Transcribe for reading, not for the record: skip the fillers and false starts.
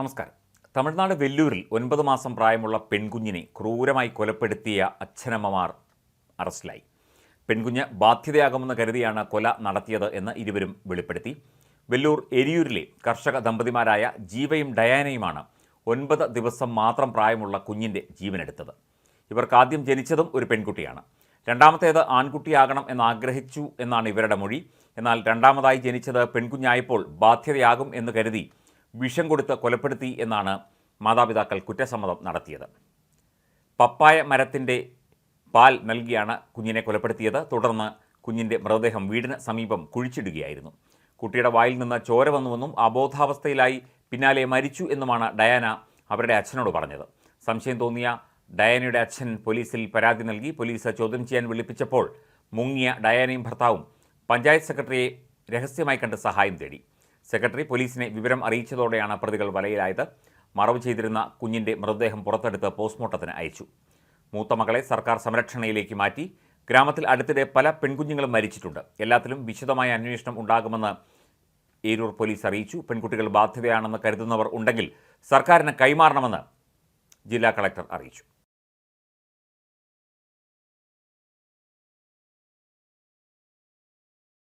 നമസ്കാരം. തമിഴ്നാട് വെല്ലൂരിൽ 9 മാസം പ്രായമുള്ള പെൺകുഞ്ഞിനെ ക്രൂരമായി കൊലപ്പെടുത്തിയ അച്ഛനമ്മമാർ അറസ്റ്റിലായി. പെൺകുഞ്ഞ് ബാധ്യതയാകുമെന്ന് കരുതിയാണ് കൊല നടത്തിയത് എന്ന് ഇരുവരും വെളിപ്പെടുത്തി. വെല്ലൂർ എരിയൂരിലെ കർഷക ദമ്പതിമാരായ ജീവയും ഡയാനയുമാണ് 9 ദിവസം മാത്രം പ്രായമുള്ള കുഞ്ഞിൻ്റെ ജീവനെടുത്തത്. ഇവർക്ക് ആദ്യം ജനിച്ചതും ഒരു പെൺകുട്ടിയാണ്. രണ്ടാമത്തേത് ആൺകുട്ടിയാകണം എന്നാഗ്രഹിച്ചു എന്നാണ് ഇവരുടെ മൊഴി. എന്നാൽ രണ്ടാമതായി ജനിച്ചത് പെൺകുഞ്ഞായപ്പോൾ ബാധ്യതയാകും എന്ന് കരുതി വിഷം കൊടുത്ത് കൊലപ്പെടുത്തി എന്നാണ് മാതാപിതാക്കൾ കുറ്റസമ്മതം നടത്തിയത്. പപ്പായ മരത്തിൻ്റെ പാൽ നൽകിയാണ് കുഞ്ഞിനെ കൊലപ്പെടുത്തിയത്. തുടർന്ന് കുഞ്ഞിൻ്റെ മൃതദേഹം വീടിന് സമീപം കുഴിച്ചിടുകയായിരുന്നു. കുട്ടിയുടെ വായിൽ നിന്ന് ചോര വന്നുവെന്നും അബോധാവസ്ഥയിലായി പിന്നാലെ മരിച്ചു എന്നുമാണ് ഡയാന അവരുടെ അച്ഛനോട് പറഞ്ഞത്. സംശയം തോന്നിയ ഡയാനയുടെ അച്ഛൻ പോലീസിൽ പരാതി നൽകി. പോലീസ് ചോദ്യം ചെയ്യാൻ വിളിപ്പിച്ചപ്പോൾ മുങ്ങിയ ഡയാനയും ഭർത്താവും പഞ്ചായത്ത് സെക്രട്ടറിയെ രഹസ്യമായി കണ്ട് സഹായം തേടി. സെക്രട്ടറി പോലീസിനെ വിവരം അറിയിച്ചതോടെയാണ് പ്രതികൾ വലയിലായത്. മറവ് ചെയ്തിരുന്ന കുഞ്ഞിൻ്റെ മൃതദേഹം പുറത്തെടുത്ത് പോസ്റ്റ്മോർട്ടത്തിന് അയച്ചു. മൂത്ത മകളെ സർക്കാർ സംരക്ഷണയിലേക്ക് മാറ്റി. ഗ്രാമത്തിൽ അടുത്തിടെ പല പെൺകുഞ്ഞുങ്ങളും മരിച്ചിട്ടുണ്ട്. എല്ലാത്തിലും വിശദമായ അന്വേഷണം ഉണ്ടാകുമെന്ന് ഏരൂർ പോലീസ് അറിയിച്ചു. പെൺകുട്ടികൾ ബാധ്യതയാണെന്ന് കരുതുന്നവർ ഉണ്ടെങ്കിൽ സർക്കാരിന് കൈമാറണമെന്ന് ജില്ലാ കളക്ടർ അറിയിച്ചു.